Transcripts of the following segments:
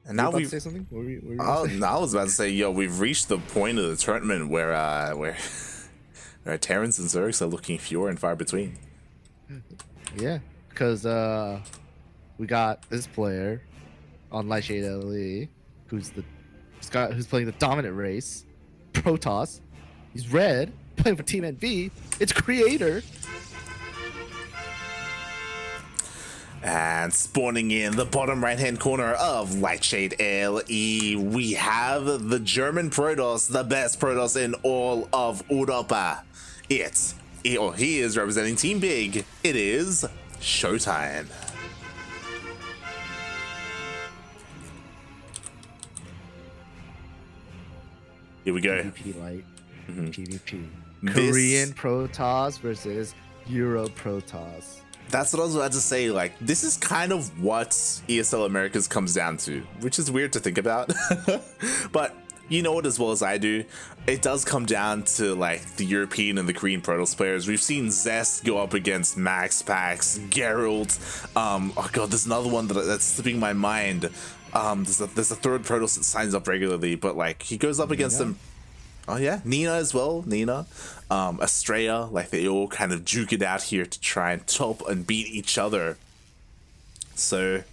And now we say something? What were you saying? I was about to say, yo, we've reached the point of the tournament where Terrence and Zergs are looking fewer and far between. Yeah, because we got this player on Lightshade LE who's playing the dominant race, Protoss. He's red, playing for Team NB. It's Creator. And spawning in the bottom right-hand corner of Lightshade LE, we have the German Protoss, the best Protoss in all of Europa. He is representing Team Big. It is ShoWTimE. Here we go. PvP light. PvP. Korean Protoss versus Euro Protoss. That's what I was about to say. Like, this is kind of what ESL Americas comes down to, which is weird to think about. But you know it as well as I do. It does come down to like the European and the Korean Protoss players. We've seen Zest go up against Max Pax, Geralt. Oh god, there's another one that's slipping my mind. There's a third Protoss that signs up regularly, but like he goes up against them. Oh yeah, Nina as well. Nina, Estrella, like they all kind of duke it out here to try and top and beat each other. So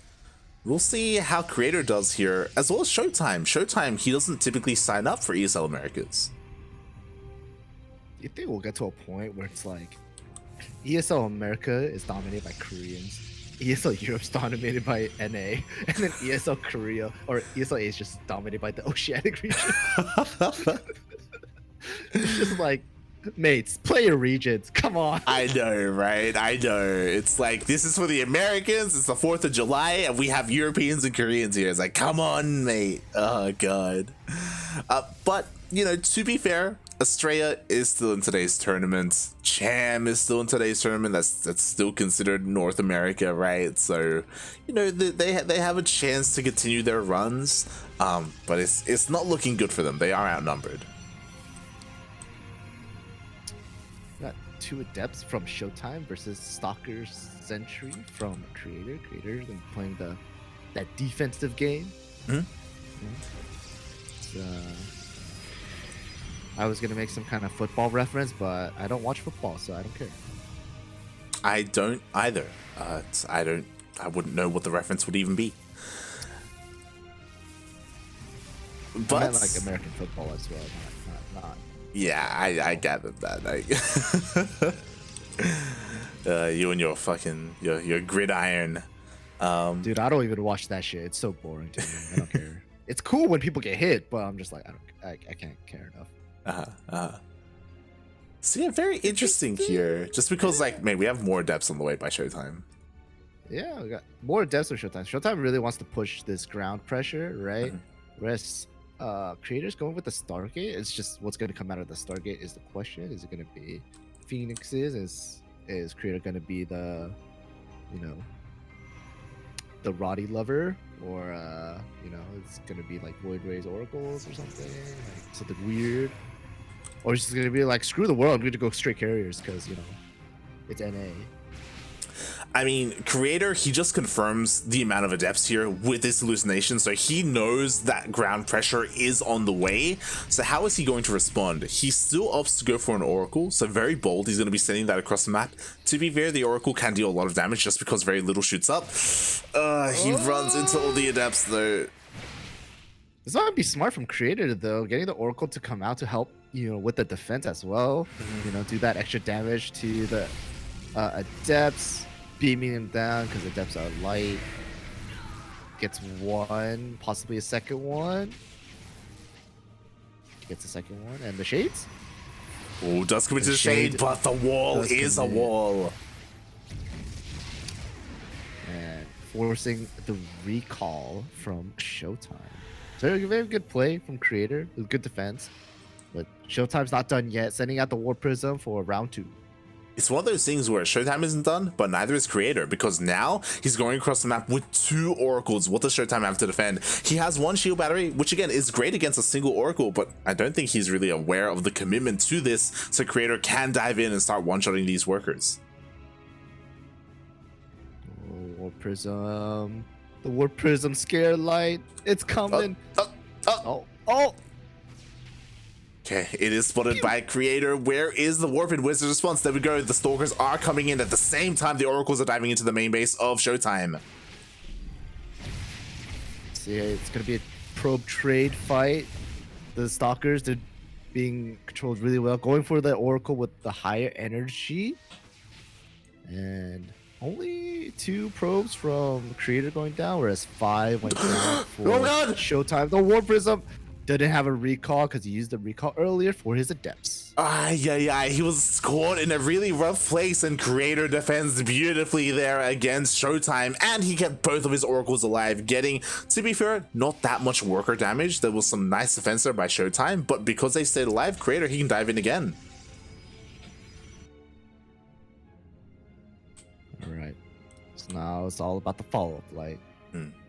we'll see how Creator does here, as well as ShoWTimE. ShoWTimE, he doesn't typically sign up for ESL Americas. You think we'll get to a point where it's like ESL America is dominated by Koreans, ESL Europe's dominated by NA, and then ESL Korea or ESL A is just dominated by the Oceanic region. It's just like, mates, play your regions. Come on. I know, right? I know. It's like, this is for the Americans. It's the 4th of July, and we have Europeans and Koreans here. It's like, come on, mate. Oh, God. But, you know, to be fair, Estrella is still in today's tournament. Cham is still in today's tournament. That's still considered North America, right? So, you know, they have a chance to continue their runs. But it's not looking good for them. They are outnumbered. Got 2 Adepts from ShoWTimE versus Stalker Sentry from Creator. Creator then playing that defensive game. I was gonna make some kind of football reference, but I don't watch football, so I don't care. I don't either. I wouldn't know what the reference would even be. But I meant like American football as well, not. Yeah, I gathered that. You and your fucking your gridiron. Dude, I don't even watch that shit. It's so boring to me. I don't care. It's cool when people get hit, but I'm just like, I can't care enough. So yeah, very interesting here. Just because like, man, we have more Adepts on the way by ShoWTimE. Yeah, we got more Adepts with ShoWTimE. ShoWTimE really wants to push this ground pressure, right? Whereas Creators going with the Stargate. It's just what's going to come out of the Stargate is the question. Is it going to be Phoenixes? Is Creator going to be the, you know, the Roddy lover, or you know, it's going to be like Void Rays Oracles or something, like something weird, or it's just going to be like, screw the world, I'm going to go straight carriers because, you know, it's NA. I mean, Creator, he just confirms the amount of Adepts here with this hallucination, so he knows that ground pressure is on the way. So how is he going to respond? He still opts to go for an Oracle, so very bold. He's going to be sending that across the map. To be fair, the Oracle can deal a lot of damage just because very little shoots up. He runs into all the Adepts, though. This might be smart from Creator, though, getting the Oracle to come out to help, you know, with the defense as well. You know, do that extra damage to the Adepts. Beaming him down because the Adepts are light. Gets one, possibly a second one. Gets a second one, and the Shades? Oh, does commit to the Shade, but the wall is a wall. And forcing the recall from ShoWTimE. So a very good play from Creator with good defense. But ShoWTime's not done yet, sending out the War Prism for round 2. It's one of those things where ShoWTimE isn't done, but neither is Creator, because now he's going across the map with 2 Oracles. What does ShoWTimE have to defend? He has 1 shield battery, which again is great against a single Oracle, but I don't think he's really aware of the commitment to this, so Creator can dive in and start one-shotting these workers. War Prism. The Warp Prism scare light. It's coming. Oh. Okay, it is spotted by Creator. Where is the Warp and Wizard response? There we go. The Stalkers are coming in at the same time the Oracles are diving into the main base of ShoWTimE. See, it's going to be a probe trade fight. The Stalkers, they're being controlled really well. Going for the Oracle with the higher energy. And only 2 probes from Creator going down, whereas 5 went down for ShoWTimE. The Warp Prism didn't have a recall because he used the recall earlier for his Adepts. He was caught in a really rough place, and Creator defends beautifully there against ShoWTimE, and he kept both of his Oracles alive, getting, to be fair, not that much worker damage. There was some nice defense there by ShoWTimE, but because they stayed alive, Creator, he can dive in again. Alright, so now it's all about the follow-up, like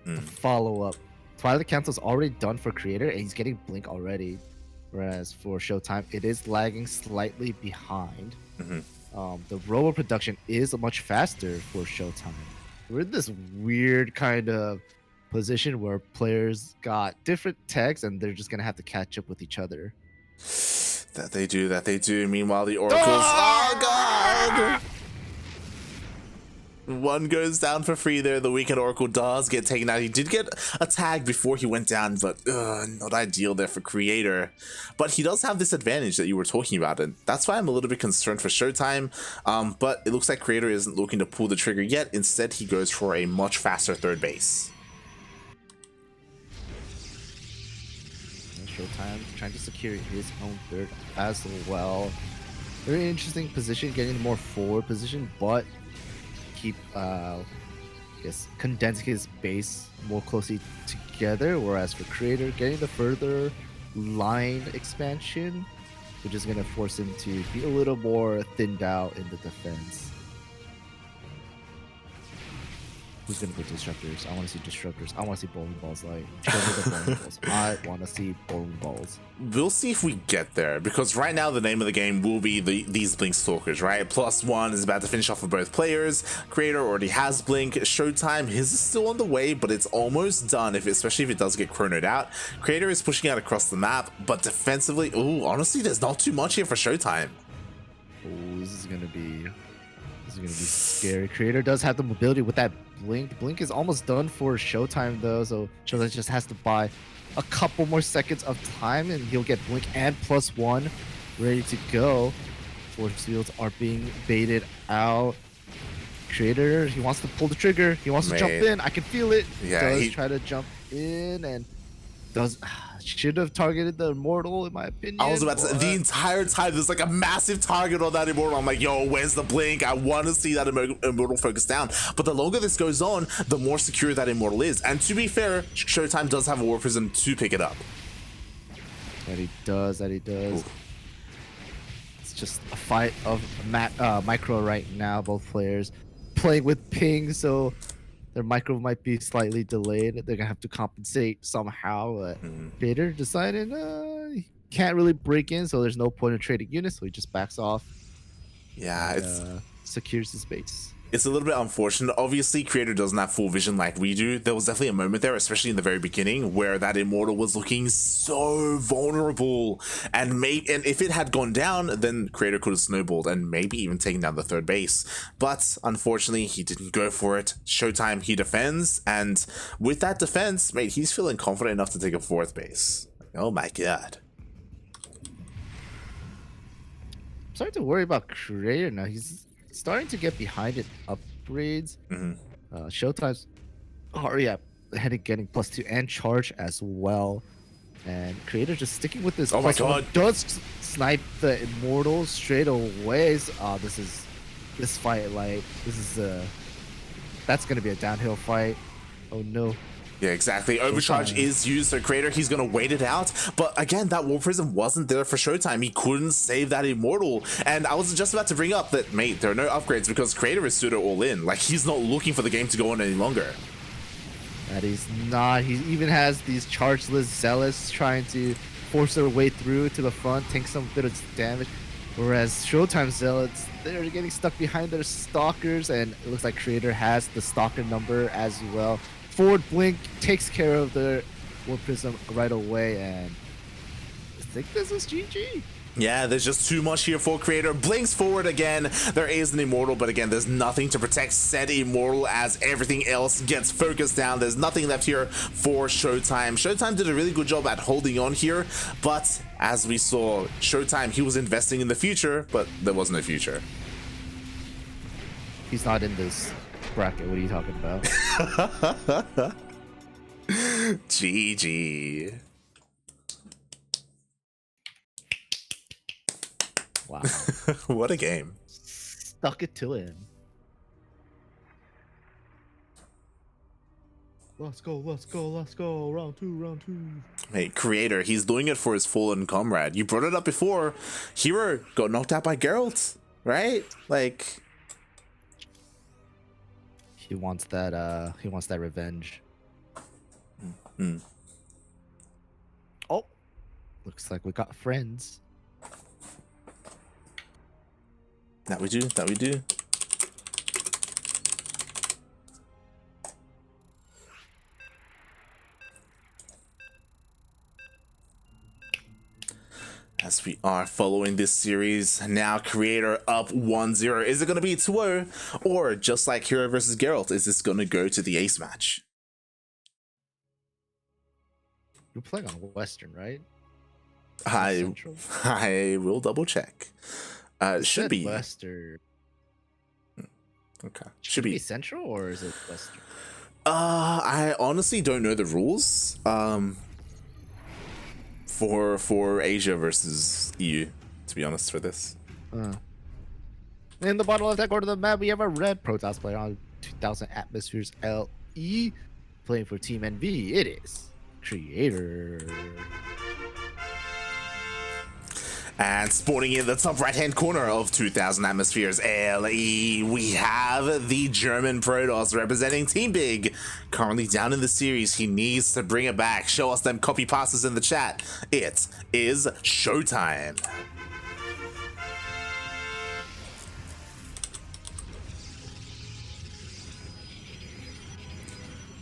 the follow-up. Twilight Council's already done for Creator, and he's getting Blink already. Whereas for ShoWTimE, it is lagging slightly behind. The robo production is much faster for ShoWTimE. We're in this weird kind of position where players got different techs, and they're just gonna have to catch up with each other. That they do. Meanwhile, the Oracles. Oh God! One goes down for free there. The Weekend Oracle does get taken out. He did get a tag before he went down, but not ideal there for Creator. But he does have this advantage that you were talking about, and that's why I'm a little bit concerned for ShoWTimE. But it looks like Creator isn't looking to pull the trigger yet. Instead, he goes for a much faster third base. ShoWTimE trying to secure his own third as well. Very interesting position, getting more forward position, but keep condensing his base more closely together, whereas for Creator, getting the further line expansion, which is going to force him to be a little more thinned out in the defense. Who's going to go Disruptors? I want to see Disruptors. I want to see bowling balls. Like, show me the bowling balls. I want to see bowling balls. We'll see if we get there, because right now the name of the game will be these Blink Stalkers, right? +1 is about to finish off for both players. Creator already has Blink. ShoWTimE, his is still on the way, but it's almost done, especially if it does get chronoed out. Creator is pushing out across the map, but defensively, honestly, there's not too much here for ShoWTimE. This is gonna be scary. Creator does have the mobility with that Blink. Blink is almost done for ShoWTimE though, so ShoWTimE just has to buy a couple more seconds of time, and he'll get Blink and +1 ready to go. Force fields are being baited out. Creator, he wants to pull the trigger. He wants to jump in. I can feel it. Yeah, he try to jump in and should have targeted the Immortal, in my opinion. I was about to say, the entire time there's like a massive target on that Immortal. I'm like, yo, where's the Blink? I want to see that Immortal focus down. But the longer this goes on, the more secure that Immortal is. And to be fair, ShoWTimE does have a Warp Prism to pick it up. That he does. Ooh. It's just a fight of micro right now. Both players playing with ping, so their micro might be slightly delayed. They're gonna have to compensate somehow. But Vader decided he can't really break in, so there's no point in trading units, so he just backs off. Yeah, and, secures his base. It's a little bit unfortunate. Obviously, Creator doesn't have full vision like we do. There was definitely a moment there, especially in the very beginning, where that Immortal was looking so vulnerable. And if it had gone down, then Creator could have snowballed and maybe even taken down the third base. But unfortunately, he didn't go for it. ShoWTimE, he defends. And with that defense, mate, he's feeling confident enough to take a fourth base. Oh my God. I'm starting to worry about Creator now. He's starting to get behind in upgrades. ShoWTimE's already getting +2 and charge as well. And Creator just sticking with this. Oh my God. Does snipe the Immortal straight away. This fight, like, that's going to be a downhill fight. Oh no. Yeah, exactly. Overcharge is used, so Creator, he's going to wait it out. But again, that Warp Prism wasn't there for ShoWTimE. He couldn't save that Immortal. And I was just about to bring up that, mate, there are no upgrades because Creator is pseudo all in. Like, he's not looking for the game to go on any longer. That he's not. He even has these chargeless Zealots trying to force their way through to the front, take some bit of damage. Whereas ShoWTimE Zealots, they're getting stuck behind their Stalkers, and it looks like Creator has the Stalker number as well. forward blink, takes care of the Warp Prism right away, and I think this is GG. Yeah, there's just too much here for Creator. Blinks forward again. There is an Immortal, but again, there's nothing to protect said Immortal as everything else gets focused down. There's nothing left here for ShoWTimE. ShoWTimE did a really good job at holding on here, but as we saw, ShoWTimE, he was investing in the future, but there wasn't a future. He's not in this bracket. What are you talking about? GG. Wow. What a game. Stuck it to him. Let's go, let's go, let's go. Round two, round two. Hey, Creator, he's doing it for his fallen comrade. You brought it up before. Hero got knocked out by Geralt, right? Like, he wants that revenge. Oh, looks like we got friends. That we do, that we do. As we are following this series, now Creator up 1-0. Is it going to be 2-0? Or just like Hero versus Geralt, is this going to go to the ace match? You're playing on Western, right? I will double check. Should be Western. Okay. Should be Central, or is it Western? I honestly don't know the rules. For Asia versus EU, to be honest, for this. In the bottom left corner of the map, we have a red Protoss player on 2000 Atmospheres LE playing for Team NV. It is Creator. And spawning in the top right-hand corner of 2000 Atmospheres LE, we have the German Protoss representing Team Big. Currently down in the series, he needs to bring it back. Show us them copy passes in the chat. It is ShoWTimE.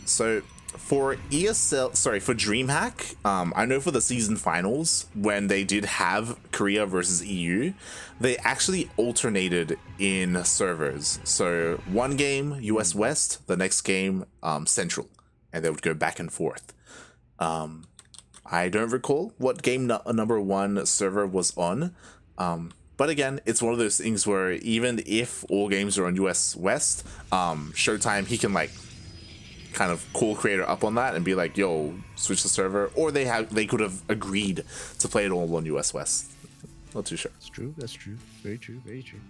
So for ESL, sorry, for DreamHack, I know for the season finals, when they did have Korea versus EU, they actually alternated in servers. So one game US West, the next game Central, and they would go back and forth. I don't recall what game number one server was on, but again, it's one of those things where even if all games are on US West, ShoWTimE, he can like kind of call Creator up on that and be like, yo, switch the server, or they could have agreed to play it all on US West. Not too sure. That's true. That's true. Very true. Very true.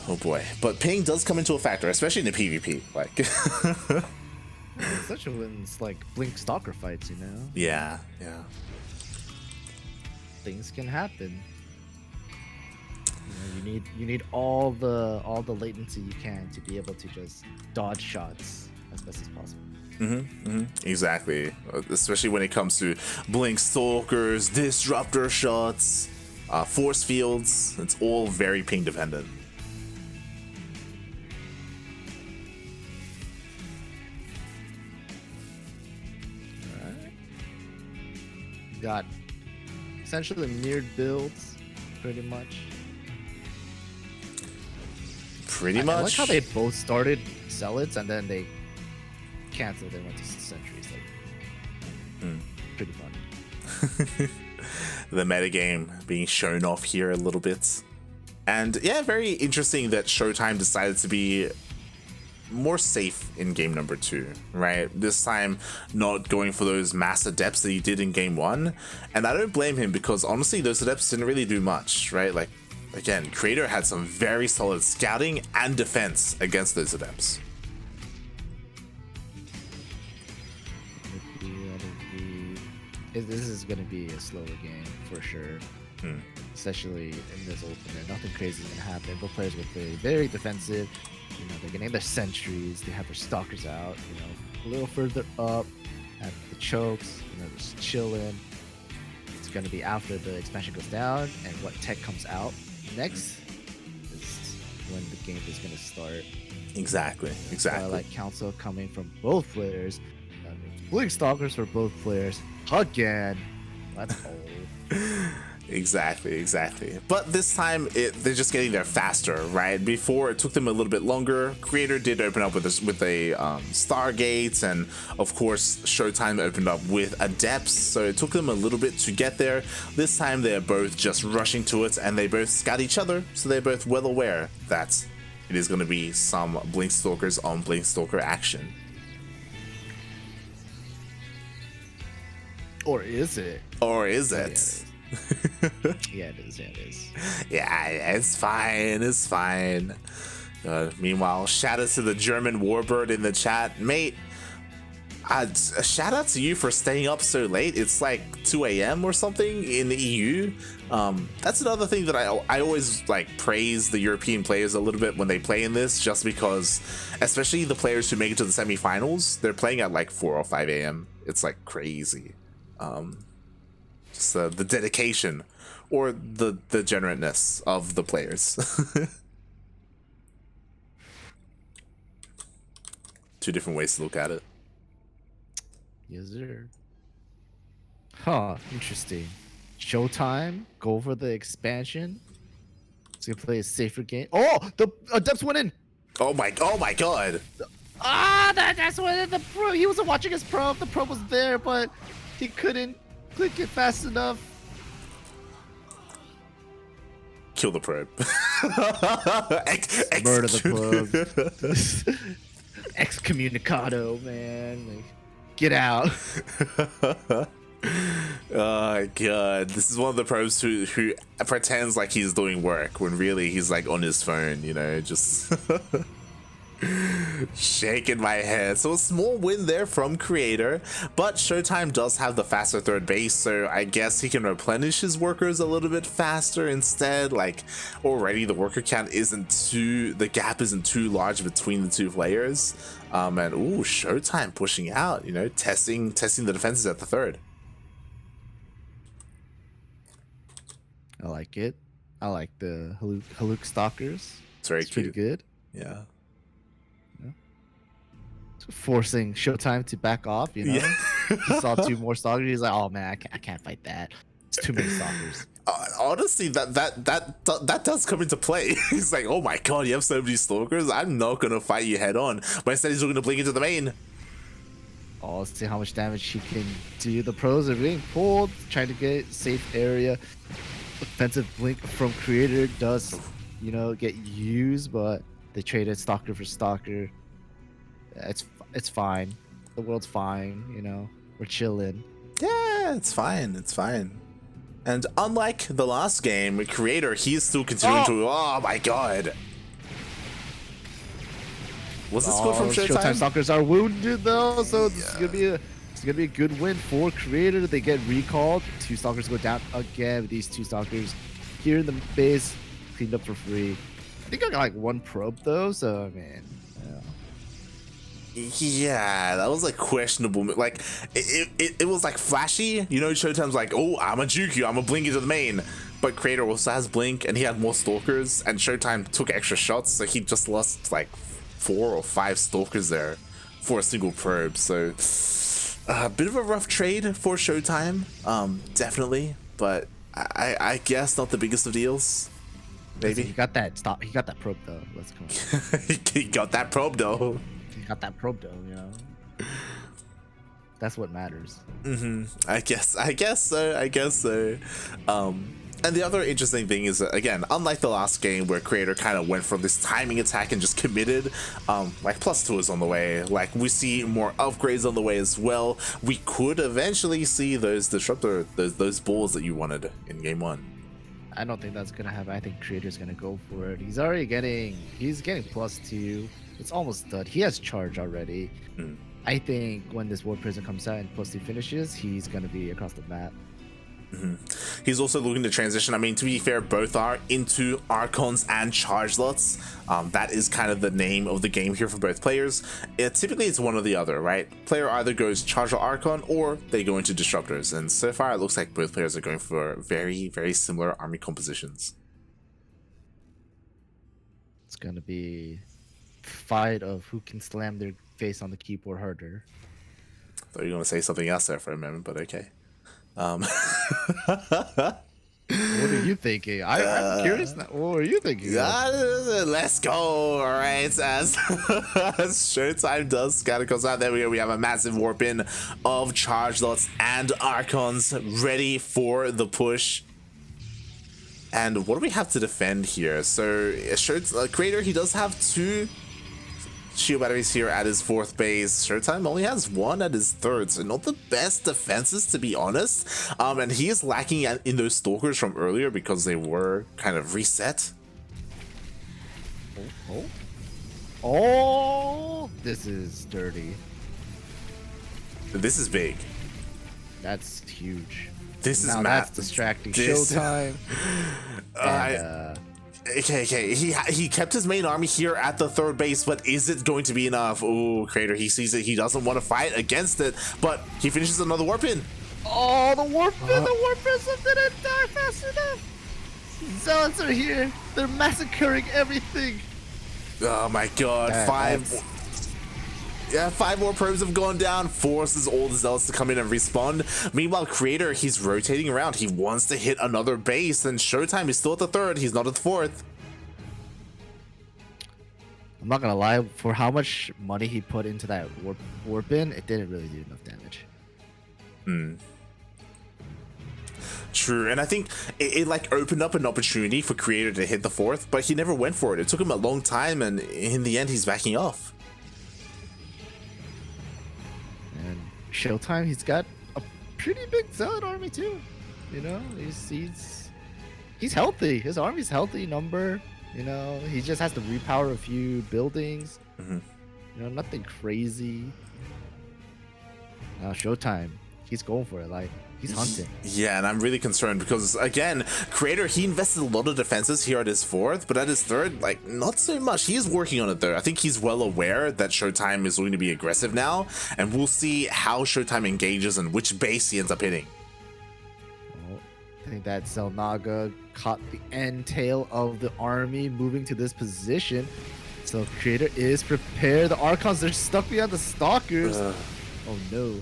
Oh boy, but ping does come into a factor, especially in the PvP. Like, especially when it's like Blink Stalker fights, you know. Yeah. Things can happen. You need all the latency you can to be able to just dodge shots as best as possible. Exactly, especially when it comes to Blink Stalkers, Disruptor shots, force fields. It's all very ping dependent. Alright. Got essentially mirrored builds, pretty much. I like how they both started Zealots and then they canceled and went to Sentries. Like, pretty fun. The metagame being shown off here a little bit. And yeah, very interesting that ShoWTimE decided to be more safe in game number 2, right? This time not going for those mass adepts that he did in game 1. And I don't blame him, because honestly those adepts didn't really do much, right? Like, again, Creator had some very solid scouting and defense against those adepts. This is going to be a slower game for sure. Especially in this opener. Nothing crazy is going to happen. Both players will play very defensive. You know, they're getting their sentries. They have their stalkers out. You know, a little further up at the chokes. You know, just chilling. It's going to be after the expansion goes down and what tech comes out next is when the game is gonna start. Exactly. Like council coming from both players. Blink Stalkers for both players. Again. Let's go. Exactly. But this time, they're just getting there faster, right? Before, it took them a little bit longer. Creator did open up with a Stargate, and of course, ShoWTimE opened up with Adepts, so it took them a little bit to get there. This time, they're both just rushing to it, and they both scout each other, so they're both well aware that it is going to be some Blink Stalkers on Blink Stalker action. Or is it? Or is it? Yeah, it is. Yeah, it's fine. Meanwhile, shout out to the German Warbird in the chat. Mate, shout out to you for staying up so late. It's like 2 a.m. or something in the EU. That's another thing that I always like praise the European players a little bit when they play in this, just because, especially the players who make it to the semifinals, they're playing at like 4 or 5 a.m. It's like crazy. Just the dedication or the degenerateness of the players. Two different ways to look at it. Yes, sir. Huh, interesting. ShoWTimE, go for the expansion. It's gonna play a safer game. Oh, the Adepts went in. Oh my god. That's what the pro. He wasn't watching his probe. The probe was there, but he couldn't click it fast enough. Kill the probe. Murder the probe. Excommunicado, man. Like, get out. Oh god, this is one of the probes who pretends like he's doing work when really he's like on his phone, you know, just shaking my head. So a small win there from Creator, but ShoWTimE does have the faster third base, so I guess he can replenish his workers a little bit faster instead. Like, already the worker count the gap isn't too large between the two players. And ooh, ShoWTimE pushing out, you know, testing the defenses at the third. I like it. I like the Haluk Stalkers. It's very cute. Pretty good. Yeah. Forcing ShoWTimE to back off, you know. Yeah. He saw 2 more stalkers. He's like, "Oh man, I can't fight that. It's too many stalkers." Honestly, that does come into play. He's like, "Oh my god, you have so many stalkers. I'm not gonna fight you head on." But instead, he's going to blink into the main. Oh, let's see how much damage he can do. The pros are being pulled, trying to get safe area. Offensive blink from Creator does, you know, get used, but they traded stalker for stalker. It's fine. The world's fine, you know. We're chilling. Yeah, it's fine. And unlike the last game, Creator, he's still continuing to. Oh my god. Was this good from ShoWTimE? Stalkers are wounded though, so this is gonna be a good win for Creator. They get recalled. 2 stalkers go down again. These 2 stalkers here in the base, cleaned up for free. I think I got like 1 probe though, so man. Yeah, that was like questionable. Like it was like flashy, you know. ShoWTimE's like, "Oh, I'm a juke you, I'm a blink into the main," but Creator also has blink and he had more stalkers, and ShoWTimE took extra shots, so he just lost like 4 or 5 stalkers there for a single probe. So a bit of a rough trade for ShoWTimE, definitely, but I guess not the biggest of deals. Maybe he got that He got that probe though. Let's come on. He got that probe though. Got that probe though, you know. That's what matters. I guess so. And the other interesting thing is that, again, unlike the last game where Creator kind of went for this timing attack and just committed, like +2 is on the way. Like, we see more upgrades on the way as well. We could eventually see those disruptor, those balls that you wanted in game 1. I don't think that's gonna happen. I think Creator's gonna go for it. He's getting +2. It's almost done. He has charge already. I think when this War Prison comes out and +2 finishes, he's gonna be across the map. He's also looking to transition. I mean, to be fair, both are into Archons and Charge Lots. That is kind of the name of the game here for both players. Typically, it's one or the other, right? Player either goes Charge or Archon, or they go into Disruptors. And so far, it looks like both players are going for very, very similar army compositions. It's gonna be fight of who can slam their face on the keyboard harder. Thought you were gonna say something else there for a moment, but okay. What are you thinking? I'm curious now. What are you thinking? Let's go. All right, as ShoWTimE does kind of comes out. There we go. We have a massive warp in of charge lots and archons ready for the push. And what do we have to defend here? So Creator, he does have 2 shield batteries here at his 4th base. ShoWTimE only has 1 at his 3rd, so not the best defenses, to be honest. And he is lacking in those stalkers from earlier because they were kind of reset. Oh, this is dirty. This is big. That's huge. This now is that's distracting. ShoWTimE. Okay. He kept his main army here at the 3rd base, but is it going to be enough? Oh, Creator, he sees it. He doesn't want to fight against it, but he finishes another warp in. Oh, the warp in! The warp in didn't die fast enough. Zealots are here. They're massacring everything. Oh my God! 5 more probes have gone down, forces all the Zealots to come in and respawn. Meanwhile, Creator, he's rotating around. He wants to hit another base, and ShoWTimE is still at the 3rd. He's not at the 4th. I'm not gonna lie, for how much money he put into that warp in, it didn't really do enough damage. True, and I think it like opened up an opportunity for Creator to hit the 4th, but he never went for it. It took him a long time, and in the end, he's backing off. And ShoWTimE, he's got a pretty big Zealot army too. You know, he's healthy. His army's healthy number. You know, he just has to repower a few buildings. You know, nothing crazy. Now ShoWTimE, he's going for it. Like, he's hunting. Yeah, and I'm really concerned because, again, Creator, he invested a lot of defenses here at his 4th, but at his 3rd, like, not so much. He is working on it, though. I think he's well aware that ShoWTimE is going to be aggressive now, and we'll see how ShoWTimE engages and which base he ends up hitting. Well, I think that Xel'Naga caught the end tail of the army moving to this position. So Creator is prepared. The Archons, they're stuck behind the Stalkers. Oh no.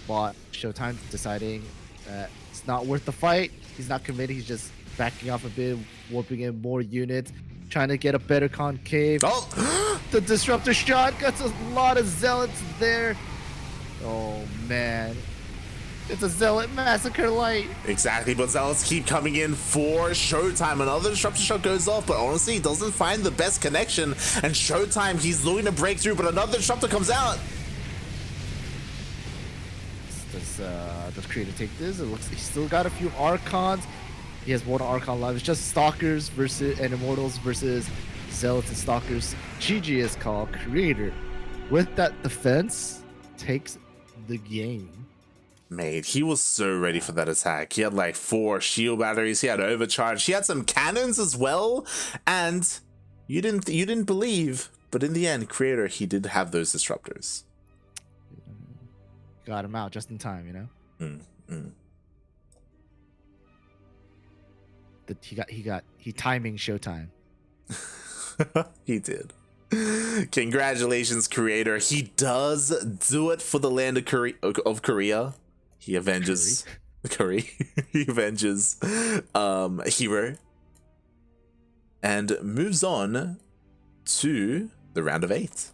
But ShoWTimE deciding that it's not worth the fight. He's not committing. He's just backing off a bit, warping in more units, trying to get a better concave. Oh! The disruptor shot got a lot of Zealots there. Oh man. It's a Zealot massacre light. Exactly, but Zealots keep coming in for ShoWTimE. Another disruptor shot goes off, but honestly, he doesn't find the best connection. And ShoWTimE, he's looking to break through, but another disruptor comes out. Does Creator take this? It looks he's still got a few Archons. He has one Archon left. It's just Stalkers versus and Immortals versus Zealots and Stalkers. GG is called. Creator, with that defense, takes the game. Mate, he was so ready for that attack. He had like 4 shield batteries. He had overcharge. He had some cannons as well. And you didn't believe, but in the end, Creator, he did have those disruptors. Got him out just in time, you know. He timing ShoWTimE. He did. Congratulations, Creator. He does do it for the land of Korea. He avenges Korea. He avenges Hero and moves on to the round of 8.